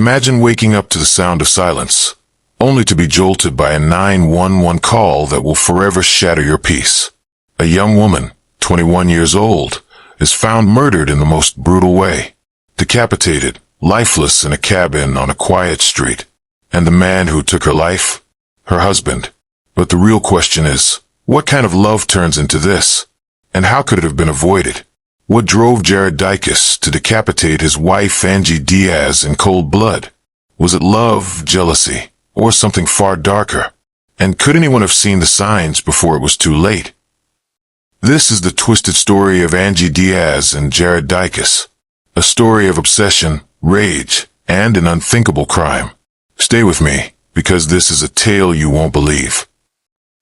Imagine waking up to the sound of silence, only to be jolted by a 911 call that will forever shatter your peace. A young woman, 21 years old, is found murdered in the most brutal way. Decapitated, lifeless in a cabin on a quiet street. And the man who took her life? Her husband. But the real question is, what kind of love turns into this? And how could it have been avoided? What drove Jared Dicus to decapitate his wife Angie Diaz in cold blood? Was it love, jealousy, or something far darker? And could anyone have seen the signs before it was too late? This is the twisted story of Angie Diaz and Jared Dicus. A story of obsession, rage, and an unthinkable crime. Stay with me, because this is a tale you won't believe.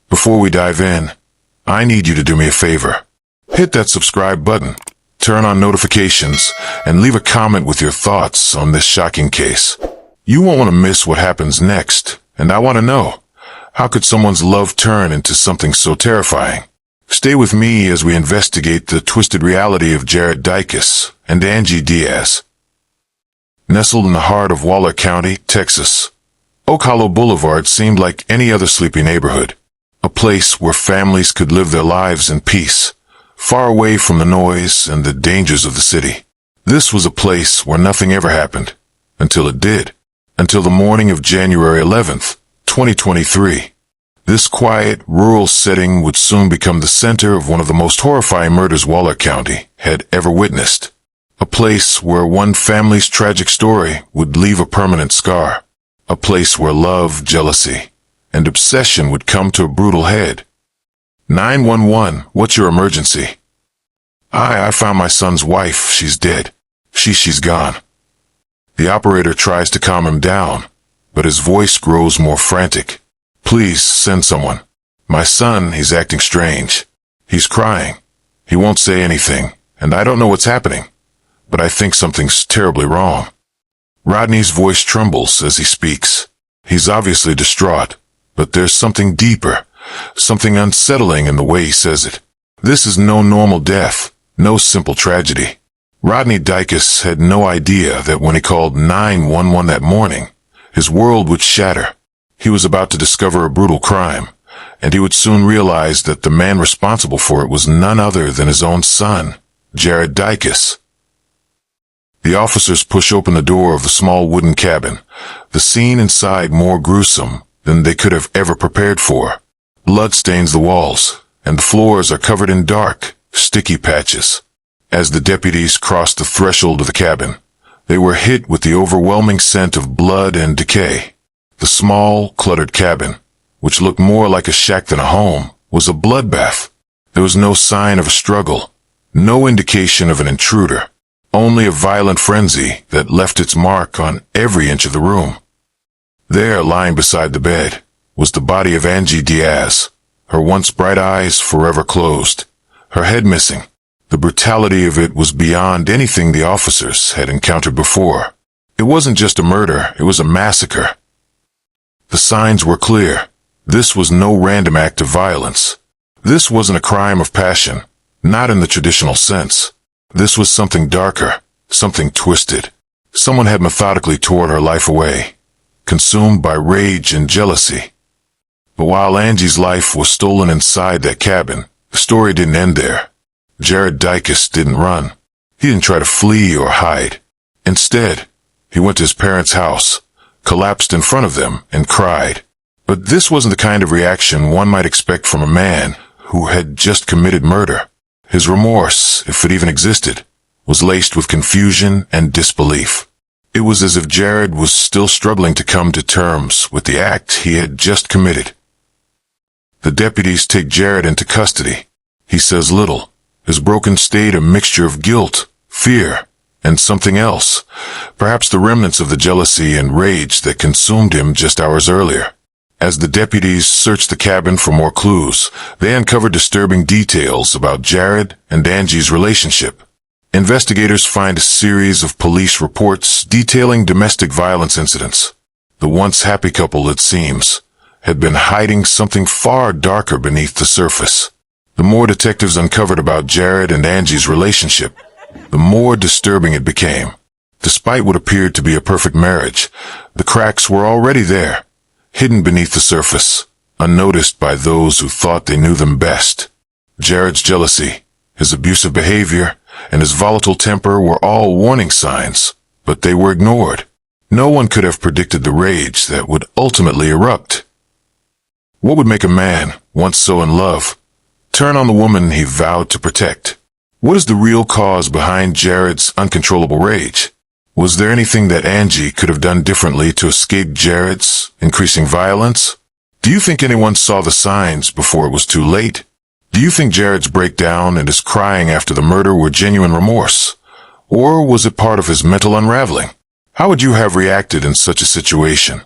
Before we dive in, I need you to do me a favor. Hit that subscribe button, turn on notifications, and leave a comment with your thoughts on this shocking case. You won't want to miss what happens next, and I want to know, how could someone's love turn into something so terrifying? Stay with me as we investigate the twisted reality of Jared Dicus and Angie Diaz. Nestled in the heart of Waller County, Texas, Oak Hollow Boulevard seemed like any other sleepy neighborhood. A place where families could live their lives in peace, far away from the noise and the dangers of the city. This was a place where nothing ever happened, until it did. Until the morning of January 11th, 2023. This quiet, rural setting would soon become the center of one of the most horrifying murders Waller County had ever witnessed. A place where one family's tragic story would leave a permanent scar. A place where love, jealousy, and obsession would come to a brutal head. 911, what's your emergency? I found my son's wife. She's dead. She's gone. The operator tries to calm him down, but his voice grows more frantic. Please, send someone. My son, he's acting strange. He's crying. He won't say anything, and I don't know what's happening, but I think something's terribly wrong. Rodney's voice trembles as he speaks. He's obviously distraught, but there's something deeper, something unsettling in the way he says it. This is no normal death, no simple tragedy. Rodney Dicus had no idea that when he called 911 that morning, his world would shatter. He was about to discover a brutal crime, and he would soon realize that the man responsible for it was none other than his own son, Jared Dicus. The officers push open the door of the small wooden cabin, the scene inside more gruesome than they could have ever prepared for. Blood stains the walls, and the floors are covered in dark, sticky patches. As the deputies crossed the threshold of the cabin, they were hit with the overwhelming scent of blood and decay. The small, cluttered cabin, which looked more like a shack than a home, was a bloodbath. There was no sign of a struggle, no indication of an intruder, only a violent frenzy that left its mark on every inch of the room. There, lying beside the bed, was the body of Angie Diaz, her once bright eyes forever closed, her head missing. The brutality of it was beyond anything the officers had encountered before. It wasn't just a murder, it was a massacre. The signs were clear. This was no random act of violence. This wasn't a crime of passion, not in the traditional sense. This was something darker, something twisted. Someone had methodically torn her life away, consumed by rage and jealousy. But while Angie's life was stolen inside that cabin, the story didn't end there. Jared Dicus didn't run. He didn't try to flee or hide. Instead, he went to his parents' house, collapsed in front of them, and cried. But this wasn't the kind of reaction one might expect from a man who had just committed murder. His remorse, if it even existed, was laced with confusion and disbelief. It was as if Jared was still struggling to come to terms with the act he had just committed. The deputies take Jared into custody. He says little, his broken state a mixture of guilt, fear, and something else, perhaps the remnants of the jealousy and rage that consumed him just hours earlier. As the deputies searched the cabin for more clues, they uncovered disturbing details about Jared and Angie's relationship. Investigators find a series of police reports detailing domestic violence incidents. The once happy couple, it seems, had been hiding something far darker beneath the surface. The more detectives uncovered about Jared and Angie's relationship, the more disturbing it became. Despite what appeared to be a perfect marriage, the cracks were already there, hidden beneath the surface, unnoticed by those who thought they knew them best. Jared's jealousy, his abusive behavior, and his volatile temper were all warning signs, but they were ignored. No one could have predicted the rage that would ultimately erupt. What would make a man, once so in love, turn on the woman he vowed to protect? What is the real cause behind Jared's uncontrollable rage? Was there anything that Angie could have done differently to escape Jared's increasing violence? Do you think anyone saw the signs before it was too late? Do you think Jared's breakdown and his crying after the murder were genuine remorse? Or was it part of his mental unraveling? How would you have reacted in such a situation?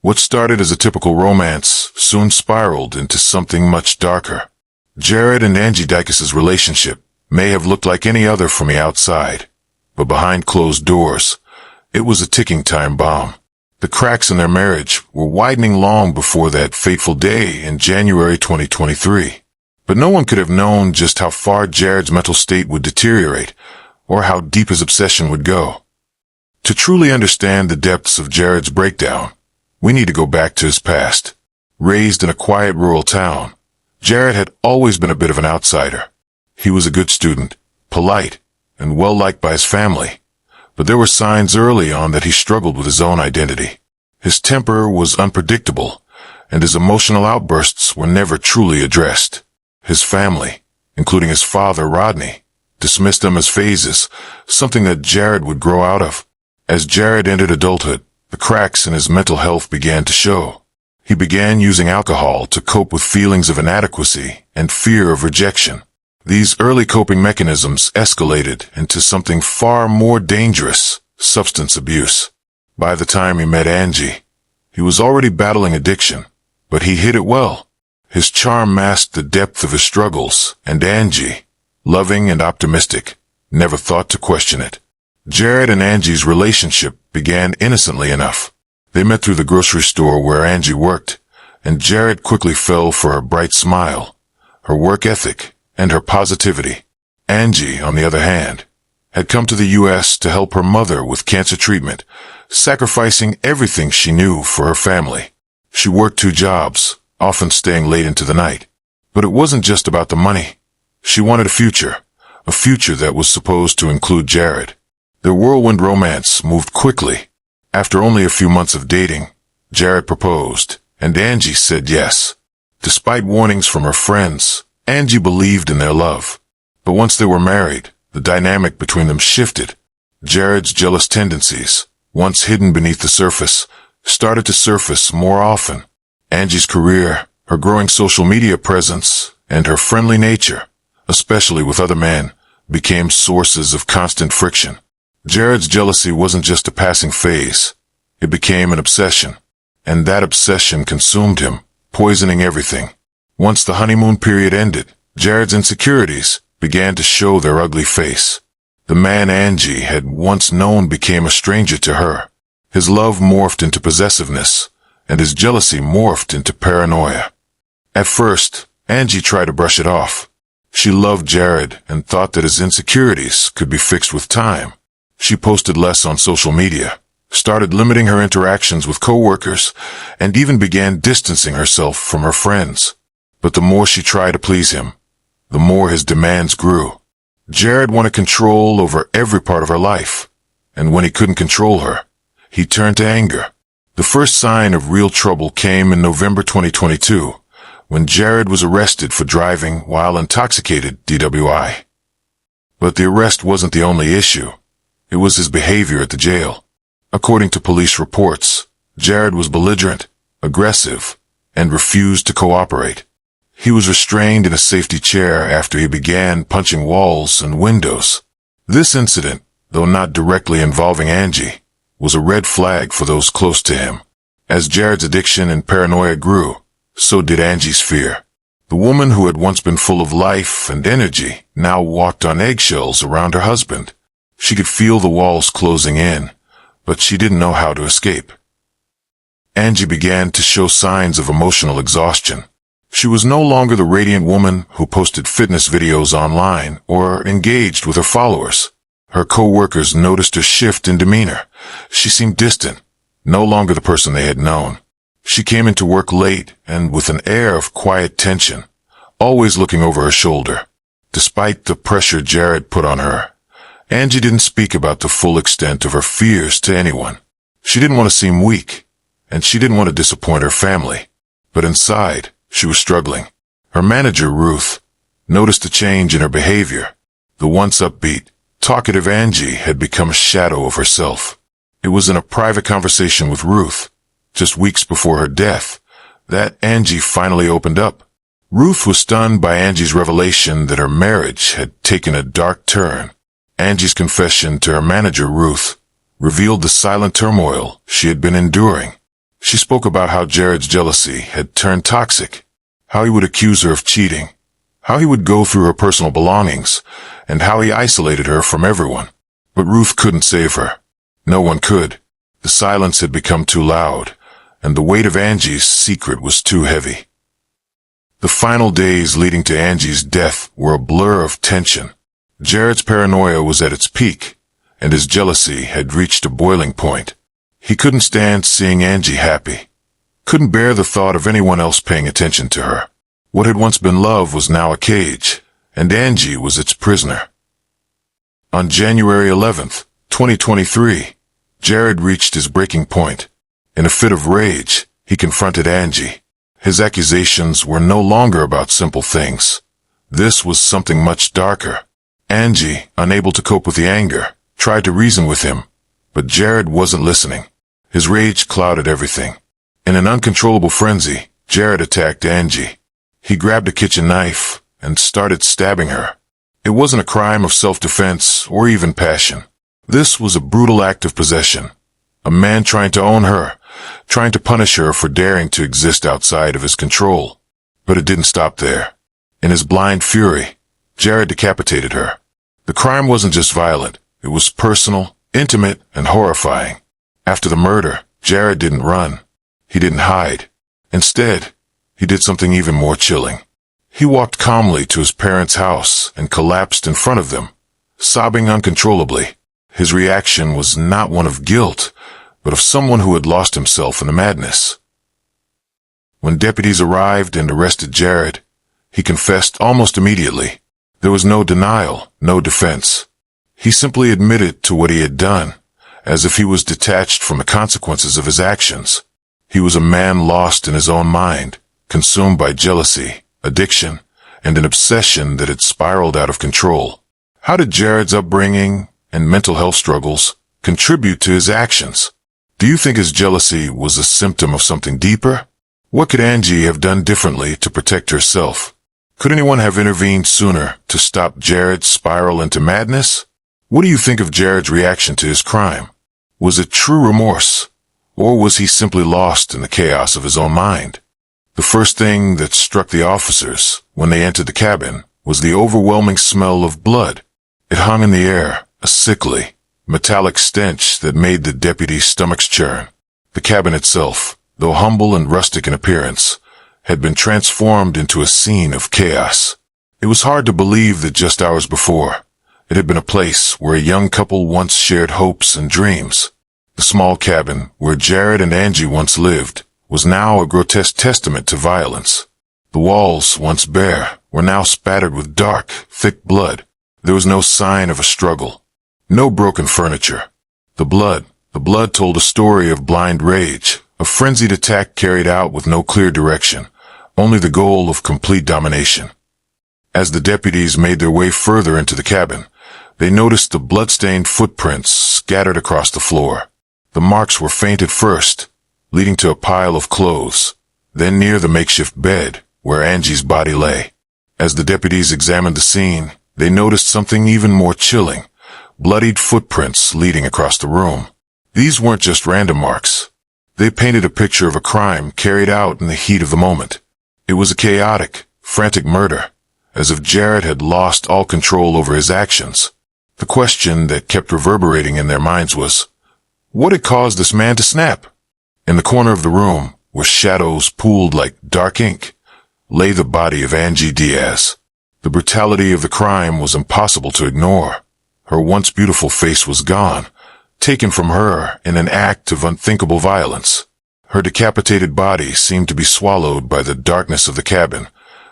What started as a typical romance soon spiraled into something much darker. Jared and Angie Dykes' relationship may have looked like any other from the outside, but behind closed doors, it was a ticking time bomb. The cracks in their marriage were widening long before that fateful day in January 2023. But no one could have known just how far Jared's mental state would deteriorate, or how deep his obsession would go. To truly understand the depths of Jared's breakdown, we need to go back to his past. Raised in a quiet rural town, Jared had always been a bit of an outsider. He was a good student, polite, and well-liked by his family. But there were signs early on that he struggled with his own identity. His temper was unpredictable, and his emotional outbursts were never truly addressed. His family, including his father, Rodney, dismissed them as phases, something that Jared would grow out of. As Jared entered adulthood, the cracks in his mental health began to show. He began using alcohol to cope with feelings of inadequacy and fear of rejection. These early coping mechanisms escalated into something far more dangerous, substance abuse. By the time he met Angie, he was already battling addiction, but he hid it well. His charm masked the depth of his struggles, and Angie, loving and optimistic, never thought to question it. Jared and Angie's relationship began innocently enough. They met through the grocery store where Angie worked, and Jared quickly fell for her bright smile, her work ethic, and her positivity. Angie, on the other hand, had come to the U.S. to help her mother with cancer treatment, sacrificing everything she knew for her family. She worked 2 jobs, often staying late into the night. But it wasn't just about the money. She wanted a future that was supposed to include Jared. Their whirlwind romance moved quickly. After only a few months of dating, Jared proposed, and Angie said yes. Despite warnings from her friends, Angie believed in their love. But once they were married, the dynamic between them shifted. Jared's jealous tendencies, once hidden beneath the surface, started to surface more often. Angie's career, her growing social media presence, and her friendly nature, especially with other men, became sources of constant friction. Jared's jealousy wasn't just a passing phase. It became an obsession. And that obsession consumed him, poisoning everything. Once the honeymoon period ended, Jared's insecurities began to show their ugly face. The man Angie had once known became a stranger to her. His love morphed into possessiveness, and his jealousy morphed into paranoia. At first, Angie tried to brush it off. She loved Jared and thought that his insecurities could be fixed with time. She posted less on social media, started limiting her interactions with coworkers, and even began distancing herself from her friends. But the more she tried to please him, the more his demands grew. Jared wanted control over every part of her life, and when he couldn't control her, he turned to anger. The first sign of real trouble came in November 2022, when Jared was arrested for driving while intoxicated DWI. But the arrest wasn't the only issue. It was his behavior at the jail. According to police reports, Jared was belligerent, aggressive, and refused to cooperate. He was restrained in a safety chair after he began punching walls and windows. This incident, though not directly involving Angie, was a red flag for those close to him. As Jared's addiction and paranoia grew, so did Angie's fear. The woman who had once been full of life and energy now walked on eggshells around her husband. She could feel the walls closing in, but she didn't know how to escape. Angie began to show signs of emotional exhaustion. She was no longer the radiant woman who posted fitness videos online or engaged with her followers. Her co-workers noticed a shift in demeanor. She seemed distant, no longer the person they had known. She came into work late and with an air of quiet tension, always looking over her shoulder. Despite the pressure Jared put on her, Angie didn't speak about the full extent of her fears to anyone. She didn't want to seem weak, and she didn't want to disappoint her family. But inside, she was struggling. Her manager, Ruth, noticed a change in her behavior. The once upbeat, talkative Angie had become a shadow of herself. It was in a private conversation with Ruth, just weeks before her death, that Angie finally opened up. Ruth was stunned by Angie's revelation that her marriage had taken a dark turn. Angie's confession to her manager, Ruth, revealed the silent turmoil she had been enduring. She spoke about how Jared's jealousy had turned toxic, how he would accuse her of cheating, how he would go through her personal belongings, and how he isolated her from everyone. But Ruth couldn't save her. No one could. The silence had become too loud, and the weight of Angie's secret was too heavy. The final days leading to Angie's death were a blur of tension. Jared's paranoia was at its peak, and his jealousy had reached a boiling point. He couldn't stand seeing Angie happy, couldn't bear the thought of anyone else paying attention to her. What had once been love was now a cage, and Angie was its prisoner. On January 11th, 2023, Jared reached his breaking point. In a fit of rage, he confronted Angie. His accusations were no longer about simple things. This was something much darker. Angie, unable to cope with the anger, tried to reason with him, but Jared wasn't listening. His rage clouded everything. In an uncontrollable frenzy, Jared attacked Angie. He grabbed a kitchen knife and started stabbing her. It wasn't a crime of self-defense or even passion. This was a brutal act of possession. A man trying to own her, trying to punish her for daring to exist outside of his control. But it didn't stop there. In his blind fury, Jared decapitated her. The crime wasn't just violent. It was personal, intimate, and horrifying. After the murder, Jared didn't run. He didn't hide. Instead, he did something even more chilling. He walked calmly to his parents' house and collapsed in front of them, sobbing uncontrollably. His reaction was not one of guilt, but of someone who had lost himself in the madness. When deputies arrived and arrested Jared, he confessed almost immediately. There was no denial, no defense. He simply admitted to what he had done, as if he was detached from the consequences of his actions. He was a man lost in his own mind, consumed by jealousy, addiction, and an obsession that had spiraled out of control. How did Jared's upbringing and mental health struggles contribute to his actions? Do you think his jealousy was a symptom of something deeper? What could Angie have done differently to protect herself? Could anyone have intervened sooner to stop Jared's spiral into madness? What do you think of Jared's reaction to his crime? Was it true remorse, or was he simply lost in the chaos of his own mind? The first thing that struck the officers when they entered the cabin was the overwhelming smell of blood. It hung in the air, a sickly, metallic stench that made the deputies' stomachs churn. The cabin itself, though humble and rustic in appearance, had been transformed into a scene of chaos. It was hard to believe that just hours before, it had been a place where a young couple once shared hopes and dreams. The small cabin where Jared and Angie once lived was now a grotesque testament to violence. The walls, once bare, were now spattered with dark, thick blood. There was no sign of a struggle. No broken furniture. The blood told a story of blind rage, a frenzied attack carried out with no clear direction, only the goal of complete domination. As the deputies made their way further into the cabin, they noticed the blood-stained footprints scattered across the floor. The marks were faint at first, leading to a pile of clothes, then near the makeshift bed where Angie's body lay. As the deputies examined the scene, they noticed something even more chilling, bloodied footprints leading across the room. These weren't just random marks. They painted a picture of a crime carried out in the heat of the moment. It was a chaotic, frantic murder, as if Jared had lost all control over his actions. The question that kept reverberating in their minds was, what had caused this man to snap? In the corner of the room were shadows pooled like dark ink. lay the body of Angie Diaz. The brutality of the crime was impossible to ignore. Her once beautiful face was gone, taken from her in an act of unthinkable violence. Her decapitated body seemed to be swallowed by the darkness of the cabin,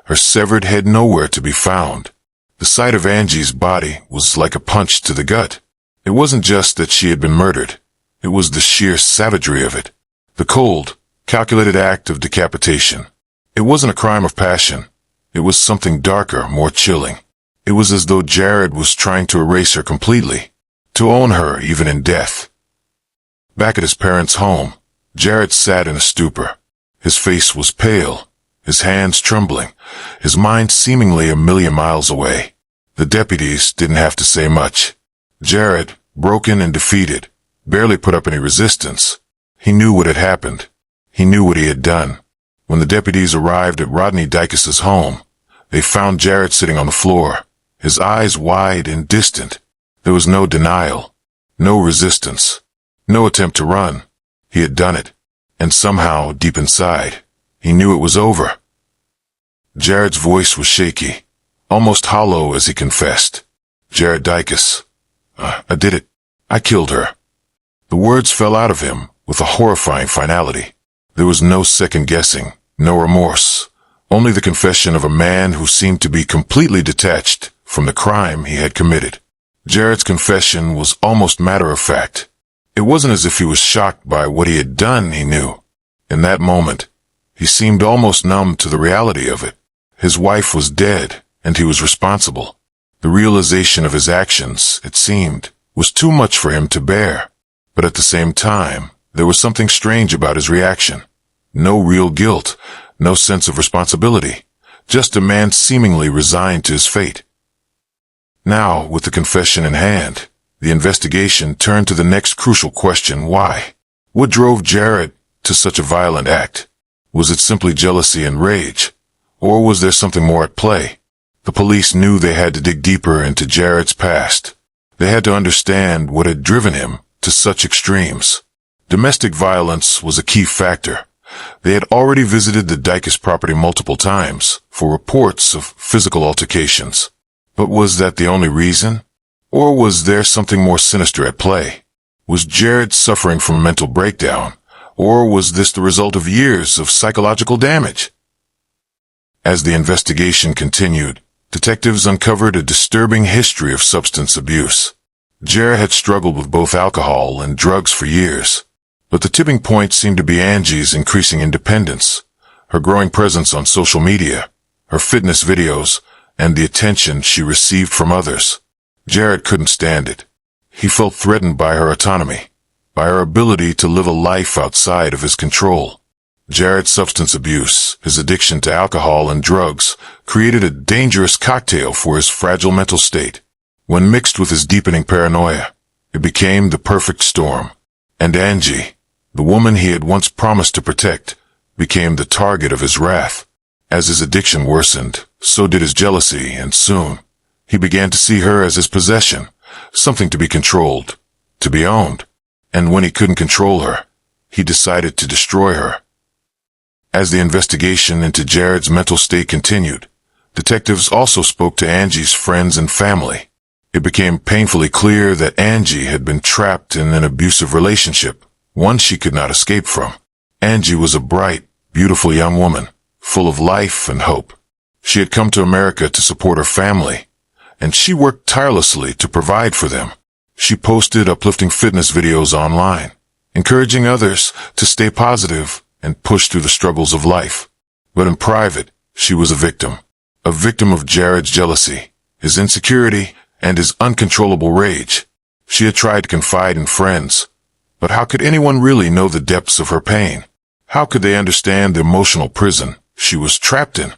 her severed head nowhere to be found. The sight of Angie's body was like a punch to the gut. It wasn't just that she had been murdered. It was the sheer savagery of it. The cold, calculated act of decapitation. It wasn't a crime of passion. It was something darker, more chilling. It was as though Jared was trying to erase her completely, to own her even in death. Back at his parents' home, Jared sat in a stupor. His face was pale, his hands trembling, his mind seemingly a million miles away. The deputies didn't have to say much. Jared, broken and defeated, barely put up any resistance. He knew what had happened. He knew what he had done. When the deputies arrived at Rodney Dykes' home, they found Jared sitting on the floor, his eyes wide and distant. There was no denial, no resistance, no attempt to run. He had done it, and somehow, deep inside, he knew it was over. Jared's voice was shaky, almost hollow as he confessed. Jared Dykes, I did it. I killed her. The words fell out of him with a horrifying finality. There was no second guessing, no remorse, only the confession of a man who seemed to be completely detached from the crime he had committed. Jared's confession was almost matter-of-fact. It wasn't as if he was shocked by what he had done, he knew. In that moment, he seemed almost numb to the reality of it. His wife was dead, and he was responsible. The realization of his actions, it seemed, was too much for him to bear. But at the same time, there was something strange about his reaction. No real guilt, no sense of responsibility, just a man seemingly resigned to his fate. Now, with the confession in hand, the investigation turned to the next crucial question: why? What drove Jared to such a violent act? Was it simply jealousy and rage? Or was there something more at play? The police knew they had to dig deeper into Jared's past. They had to understand what had driven him to such extremes. Domestic violence was a key factor. They had already visited the Dykes property multiple times for reports of physical altercations. But was that the only reason? Or was there something more sinister at play? Was Jared suffering from a mental breakdown? Or was this the result of years of psychological damage? As the investigation continued, detectives uncovered a disturbing history of substance abuse. Jared had struggled with both alcohol and drugs for years. But the tipping point seemed to be Angie's increasing independence, her growing presence on social media, her fitness videos, and the attention she received from others. Jared couldn't stand it. He felt threatened by her autonomy, by her ability to live a life outside of his control. Jared's substance abuse, his addiction to alcohol and drugs, created a dangerous cocktail for his fragile mental state. When mixed with his deepening paranoia, it became the perfect storm. And Angie, the woman he had once promised to protect, became the target of his wrath. As his addiction worsened, so did his jealousy, and soon, he began to see her as his possession, something to be controlled, to be owned. And when he couldn't control her, he decided to destroy her. As the investigation into Jared's mental state continued, detectives also spoke to Angie's friends and family. It became painfully clear that Angie had been trapped in an abusive relationship, one she could not escape from. Angie was a bright, beautiful young woman, full of life and hope. She had come to America to support her family, and she worked tirelessly to provide for them. She posted uplifting fitness videos online, encouraging others to stay positive and push through the struggles of life. But in private, she was a victim of Jared's jealousy, his insecurity, and his uncontrollable rage. She had tried to confide in friends, but how could anyone really know the depths of her pain? How could they understand the emotional prison she was trapped in?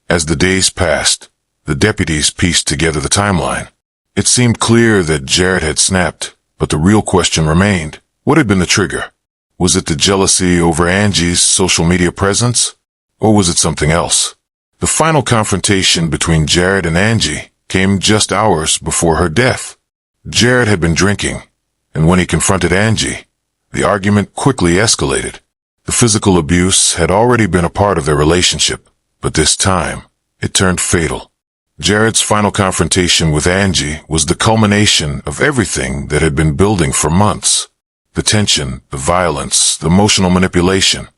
As the days passed, the deputies pieced together the timeline. It seemed clear that Jared had snapped, but the real question remained: what had been the trigger? Was it the jealousy over Angie's social media presence? Or was it something else? The final confrontation between Jared and Angie came just hours before her death. Jared had been drinking, and when he confronted Angie, the argument quickly escalated. The physical abuse had already been a part of their relationship, But this time, it turned fatal. Jared's final confrontation with Angie was the culmination of everything that had been building for months. The tension, the violence, the emotional manipulation.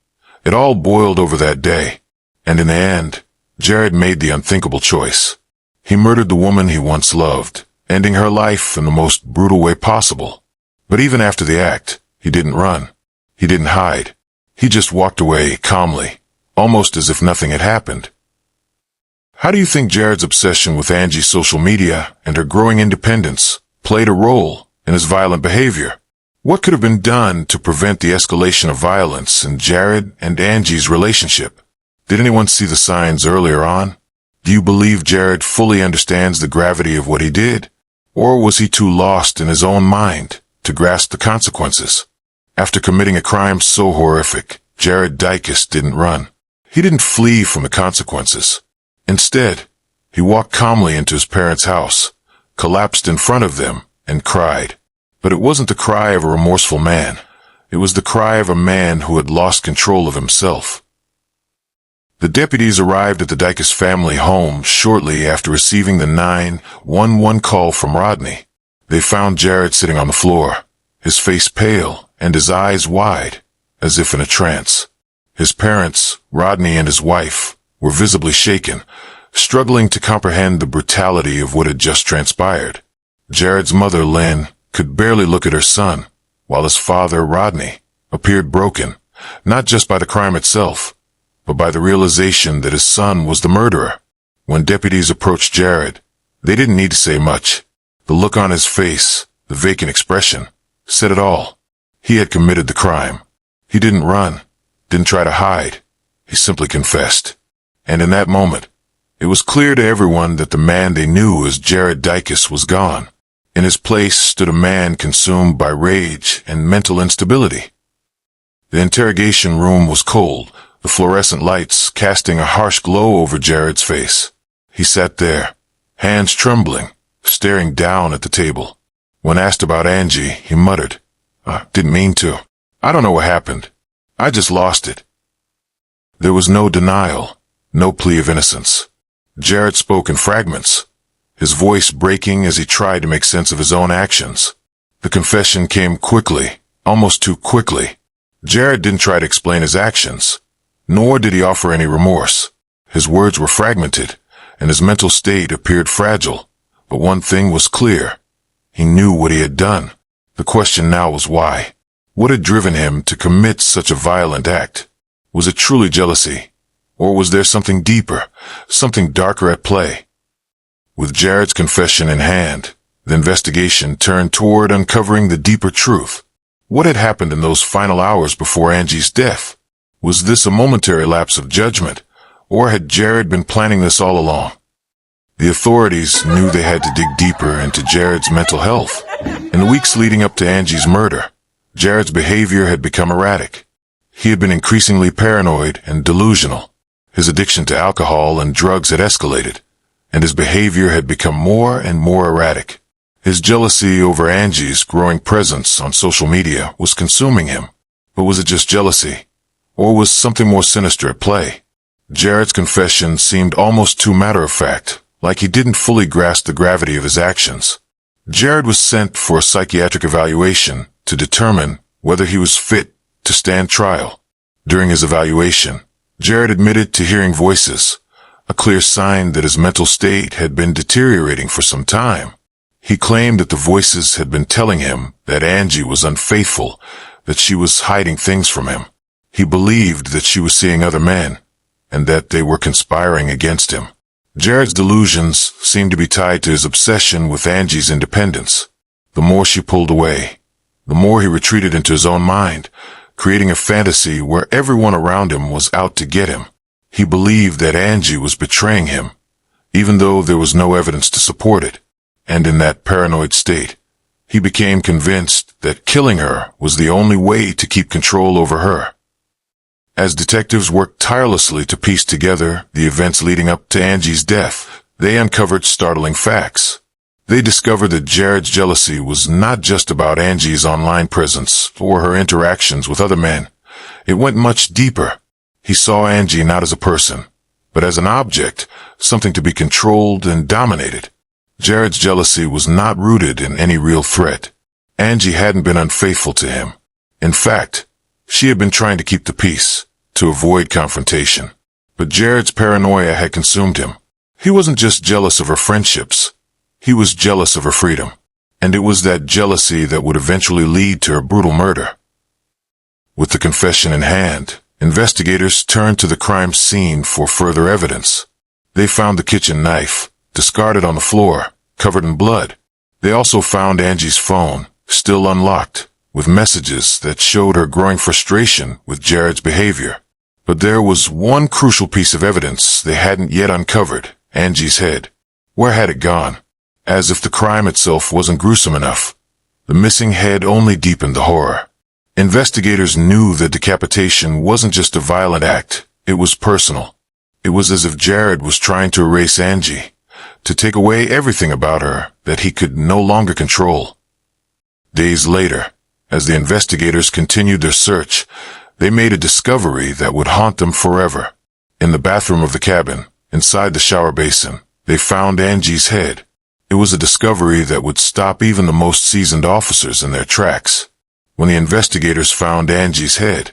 It all boiled over that day. And in the end, Jared made the unthinkable choice. He murdered the woman he once loved, ending her life in the most brutal way possible. But even after the act, he didn't run. He didn't hide. He just walked away calmly, almost as if nothing had happened. How do you think Jared's obsession with Angie's social media and her growing independence played a role in his violent behavior? What could have been done to prevent the escalation of violence in Jared and Angie's relationship? Did anyone see the signs earlier on? Do you believe Jared fully understands the gravity of what he did? Or was he too lost in his own mind to grasp the consequences? After committing a crime so horrific, Jared Dicus didn't run. He didn't flee from the consequences. Instead, he walked calmly into his parents' house, collapsed in front of them, and cried. But it wasn't the cry of a remorseful man. It was the cry of a man who had lost control of himself. The deputies arrived at the Dicus family home shortly after receiving the 911 call from Rodney. They found Jared sitting on the floor, his face pale and his eyes wide, as if in a trance. His parents, Rodney and his wife, were visibly shaken, struggling to comprehend the brutality of what had just transpired. Jared's mother, Lynn, could barely look at her son, while his father, Rodney, appeared broken, not just by the crime itself, but by the realization that his son was the murderer. When deputies approached Jared, they didn't need to say much. The look on his face, the vacant expression, said it all. He had committed the crime. He didn't run, didn't try to hide. He simply confessed. And in that moment, it was clear to everyone that the man they knew as Jared Dicus was gone. In his place stood a man consumed by rage and mental instability. The interrogation room was cold, the fluorescent lights casting a harsh glow over Jared's face. He sat there, hands trembling, staring down at the table. When asked about Angie, he muttered, "Didn't mean to. I don't know what happened. I just lost it." There was no denial. No plea of innocence. Jared spoke in fragments, his voice breaking as he tried to make sense of his own actions. The confession came quickly, almost too quickly. Jared didn't try to explain his actions, nor did he offer any remorse. His words were fragmented, and his mental state appeared fragile. But one thing was clear. He knew what he had done. The question now was why. What had driven him to commit such a violent act? Was it truly jealousy? Or was there something deeper, something darker at play? With Jared's confession in hand, the investigation turned toward uncovering the deeper truth. What had happened in those final hours before Angie's death? Was this a momentary lapse of judgment, or had Jared been planning this all along? The authorities knew they had to dig deeper into Jared's mental health. In the weeks leading up to Angie's murder, Jared's behavior had become erratic. He had been increasingly paranoid and delusional. His addiction to alcohol and drugs had escalated, and his behavior had become more and more erratic. His jealousy over Angie's growing presence on social media was consuming him. But was it just jealousy? Or was something more sinister at play? Jared's confession seemed almost too matter-of-fact, like he didn't fully grasp the gravity of his actions. Jared was sent for a psychiatric evaluation to determine whether he was fit to stand trial. During his evaluation, Jared admitted to hearing voices, a clear sign that his mental state had been deteriorating for some time. He claimed that the voices had been telling him that Angie was unfaithful, that she was hiding things from him. He believed that she was seeing other men, and that they were conspiring against him. Jared's delusions seemed to be tied to his obsession with Angie's independence. The more she pulled away, the more he retreated into his own mind, creating a fantasy where everyone around him was out to get him. He believed that Angie was betraying him, even though there was no evidence to support it. And in that paranoid state, he became convinced that killing her was the only way to keep control over her. As detectives worked tirelessly to piece together the events leading up to Angie's death, they uncovered startling facts. They discovered that Jared's jealousy was not just about Angie's online presence or her interactions with other men. It went much deeper. He saw Angie not as a person, but as an object, something to be controlled and dominated. Jared's jealousy was not rooted in any real threat. Angie hadn't been unfaithful to him. In fact, she had been trying to keep the peace, to avoid confrontation. But Jared's paranoia had consumed him. He wasn't just jealous of her friendships. He was jealous of her freedom. And it was that jealousy that would eventually lead to her brutal murder. With the confession in hand, investigators turned to the crime scene for further evidence. They found the kitchen knife, discarded on the floor, covered in blood. They also found Angie's phone, still unlocked, with messages that showed her growing frustration with Jared's behavior. But there was one crucial piece of evidence they hadn't yet uncovered: Angie's head. Where had it gone? As if the crime itself wasn't gruesome enough, the missing head only deepened the horror. Investigators knew that decapitation wasn't just a violent act, it was personal. It was as if Jared was trying to erase Angie, to take away everything about her that he could no longer control. Days later, as the investigators continued their search, they made a discovery that would haunt them forever. In the bathroom of the cabin, inside the shower basin, they found Angie's head. It was a discovery that would stop even the most seasoned officers in their tracks. When the investigators found Angie's head,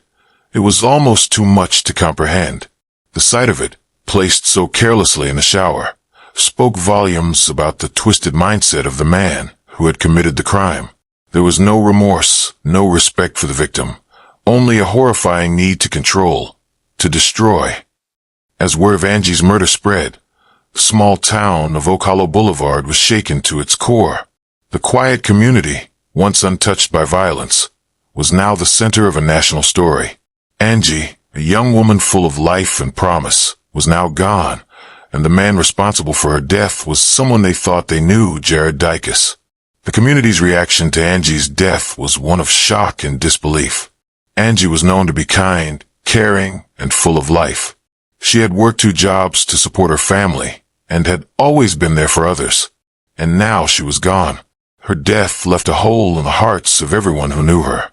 it was almost too much to comprehend. The sight of it, placed so carelessly in the shower, spoke volumes about the twisted mindset of the man who had committed the crime. There was no remorse, no respect for the victim, only a horrifying need to control, to destroy. As word of Angie's murder spread, the small town of Oak Hollow Boulevard was shaken to its core. The quiet community, once untouched by violence, was now the center of a national story. Angie, a young woman full of life and promise, was now gone, and the man responsible for her death was someone they thought they knew: Jared Dicus. The community's reaction to Angie's death was one of shock and disbelief. Angie was known to be kind, caring, and full of life. She had worked 2 jobs to support her family, and had always been there for others. And now she was gone. Her death left a hole in the hearts of everyone who knew her.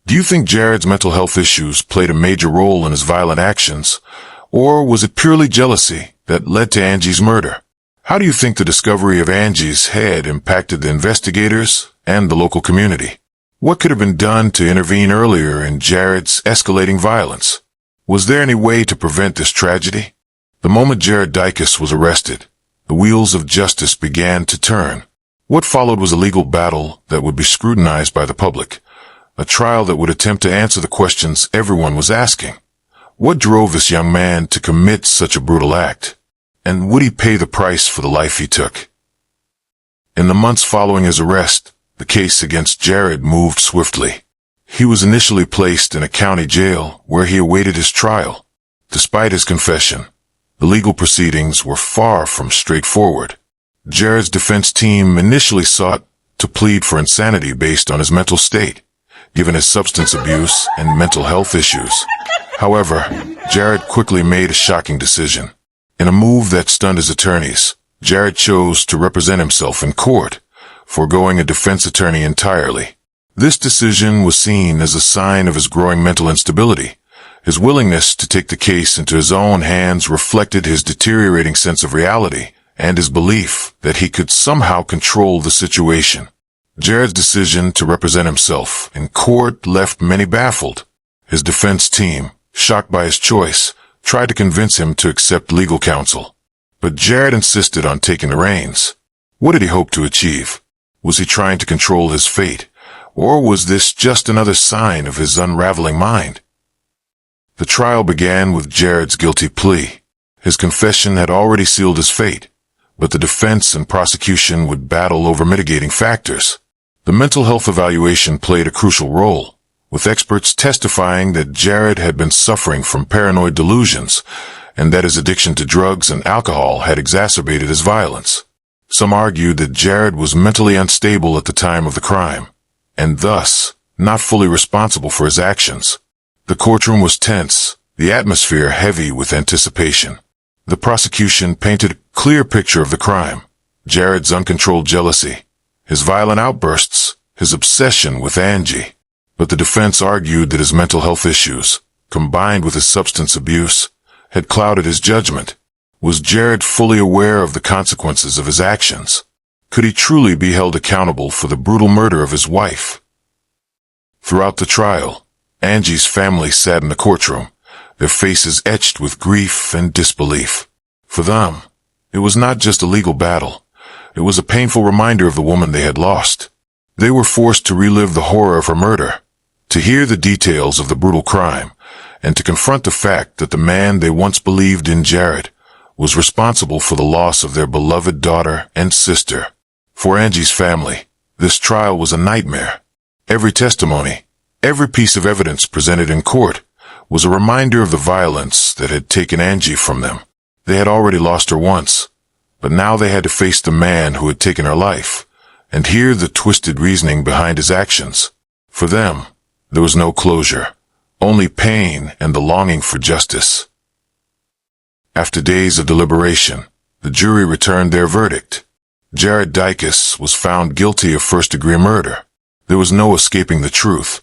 Do you think Jared's mental health issues played a major role in his violent actions, or was it purely jealousy that led to Angie's murder? How do you think the discovery of Angie's head impacted the investigators and the local community? What could have been done to intervene earlier in Jared's escalating violence? Was there any way to prevent this tragedy? The moment Jared Dicus was arrested, the wheels of justice began to turn. What followed was a legal battle that would be scrutinized by the public, a trial that would attempt to answer the questions everyone was asking. What drove this young man to commit such a brutal act? And would he pay the price for the life he took? In the months following his arrest, the case against Jared moved swiftly. He was initially placed in a county jail where he awaited his trial. Despite his confession, the legal proceedings were far from straightforward. Jared's defense team initially sought to plead for insanity based on his mental state, given his substance abuse and mental health issues. However, Jared quickly made a shocking decision. In a move that stunned his attorneys, Jared chose to represent himself in court, foregoing a defense attorney entirely. This decision was seen as a sign of his growing mental instability. His willingness to take the case into his own hands reflected his deteriorating sense of reality and his belief that he could somehow control the situation. Jared's decision to represent himself in court left many baffled. His defense team, shocked by his choice, tried to convince him to accept legal counsel. But Jared insisted on taking the reins. What did he hope to achieve? Was he trying to control his fate, or was this just another sign of his unraveling mind? The trial began with Jared's guilty plea. His confession had already sealed his fate, but the defense and prosecution would battle over mitigating factors. The mental health evaluation played a crucial role, with experts testifying that Jared had been suffering from paranoid delusions and that his addiction to drugs and alcohol had exacerbated his violence. Some argued that Jared was mentally unstable at the time of the crime, and thus not fully responsible for his actions. The courtroom was tense, the atmosphere heavy with anticipation. The prosecution painted a clear picture of the crime: Jared's uncontrolled jealousy, his violent outbursts, his obsession with Angie. But the defense argued that his mental health issues, combined with his substance abuse, had clouded his judgment. Was Jared fully aware of the consequences of his actions? Could he truly be held accountable for the brutal murder of his wife? Throughout the trial, Angie's family sat in the courtroom, their faces etched with grief and disbelief. For them, it was not just a legal battle. It was a painful reminder of the woman they had lost. They were forced to relive the horror of her murder, to hear the details of the brutal crime, and to confront the fact that the man they once believed in, Jared, was responsible for the loss of their beloved daughter and sister. For Angie's family, this trial was a nightmare. Every testimony, every piece of evidence presented in court, was a reminder of the violence that had taken Angie from them. They had already lost her once, but now they had to face the man who had taken her life, and hear the twisted reasoning behind his actions. For them, there was no closure, only pain and the longing for justice. After days of deliberation, the jury returned their verdict. Jared Dicus was found guilty of first-degree murder. There was no escaping the truth.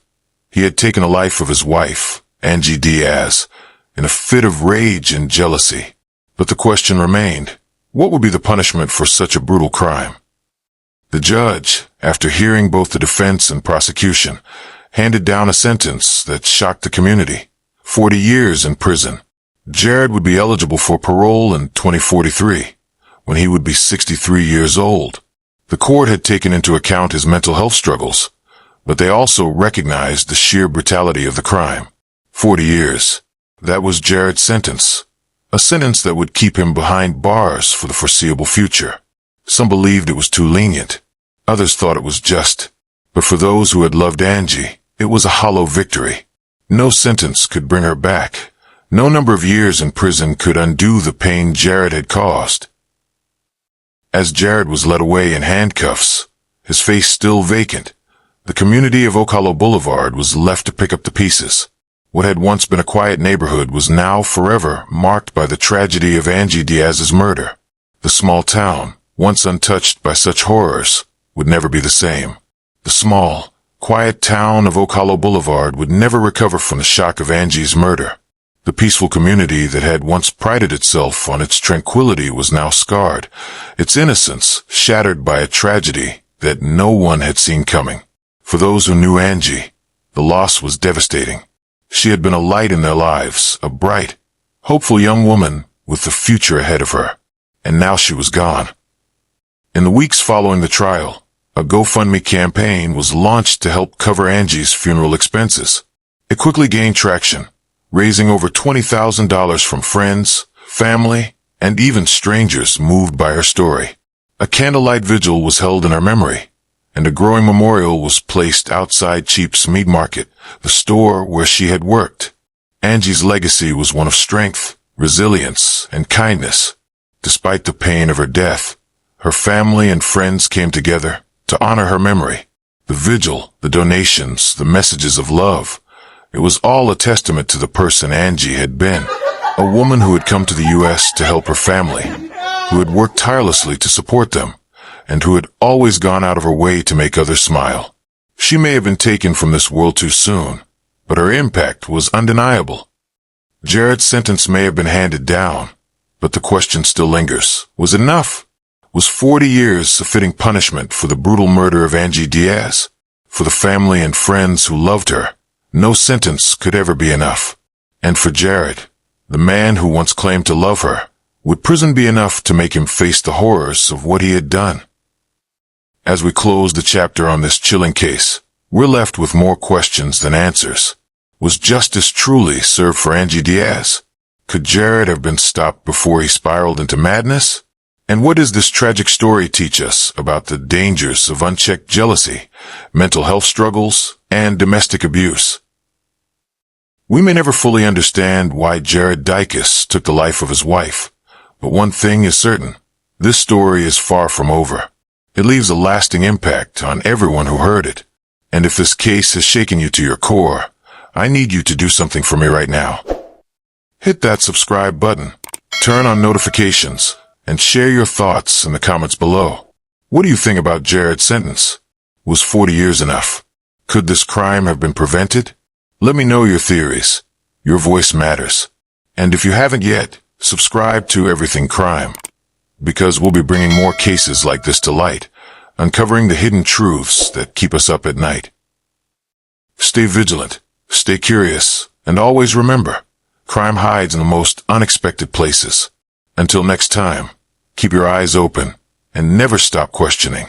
He had taken the life of his wife, Angie Diaz, in a fit of rage and jealousy. But the question remained, what would be the punishment for such a brutal crime? The judge, after hearing both the defense and prosecution, handed down a sentence that shocked the community: 40 years in prison. Jared would be eligible for parole in 2043, when he would be 63 years old. The court had taken into account his mental health struggles, but they also recognized the sheer brutality of the crime. 40 years. That was Jared's sentence. A sentence that would keep him behind bars for the foreseeable future. Some believed it was too lenient. Others thought it was just. But for those who had loved Angie, it was a hollow victory. No sentence could bring her back. No number of years in prison could undo the pain Jared had caused. As Jared was led away in handcuffs, his face still vacant, the community of Oak Hollow Boulevard was left to pick up the pieces. What had once been a quiet neighborhood was now forever marked by the tragedy of Angie Diaz's murder. The small town, once untouched by such horrors, would never be the same. The small, quiet town of Oak Hollow Boulevard would never recover from the shock of Angie's murder. The peaceful community that had once prided itself on its tranquility was now scarred, its innocence shattered by a tragedy that no one had seen coming. For those who knew Angie, the loss was devastating. She had been a light in their lives, a bright, hopeful young woman with the future ahead of her. And now she was gone. In the weeks following the trial, a GoFundMe campaign was launched to help cover Angie's funeral expenses. It quickly gained traction, raising over $20,000 from friends, family, and even strangers moved by her story. A candlelight vigil was held in her memory, and a growing memorial was placed outside Cheap's Meat Market, the store where she had worked. Angie's legacy was one of strength, resilience, and kindness. Despite the pain of her death, her family and friends came together to honor her memory. The vigil, the donations, the messages of love, it was all a testament to the person Angie had been. A woman who had come to the U.S. to help her family, who had worked tirelessly to support them, and who had always gone out of her way to make others smile. She may have been taken from this world too soon, but her impact was undeniable. Jared's sentence may have been handed down, but the question still lingers. Was it enough? Was 40 years a fitting punishment for the brutal murder of Angie Diaz? For the family and friends who loved her, no sentence could ever be enough. And for Jared, the man who once claimed to love her, would prison be enough to make him face the horrors of what he had done? As we close the chapter on this chilling case, we're left with more questions than answers. Was justice truly served for Angie Diaz? Could Jared have been stopped before he spiraled into madness? And what does this tragic story teach us about the dangers of unchecked jealousy, mental health struggles, and domestic abuse? We may never fully understand why Jared Dicus took the life of his wife, but one thing is certain: this story is far from over. It leaves a lasting impact on everyone who heard it. And if this case has shaken you to your core, I need you to do something for me right now. Hit that subscribe button, turn on notifications, and share your thoughts in the comments below. What do you think about Jared's sentence? Was 40 years enough? Could this crime have been prevented? Let me know your theories. Your voice matters. And if you haven't yet, subscribe to Everything Crime, because we'll be bringing more cases like this to light, uncovering the hidden truths that keep us up at night. Stay vigilant, stay curious, and always remember, crime hides in the most unexpected places. Until next time, keep your eyes open and never stop questioning.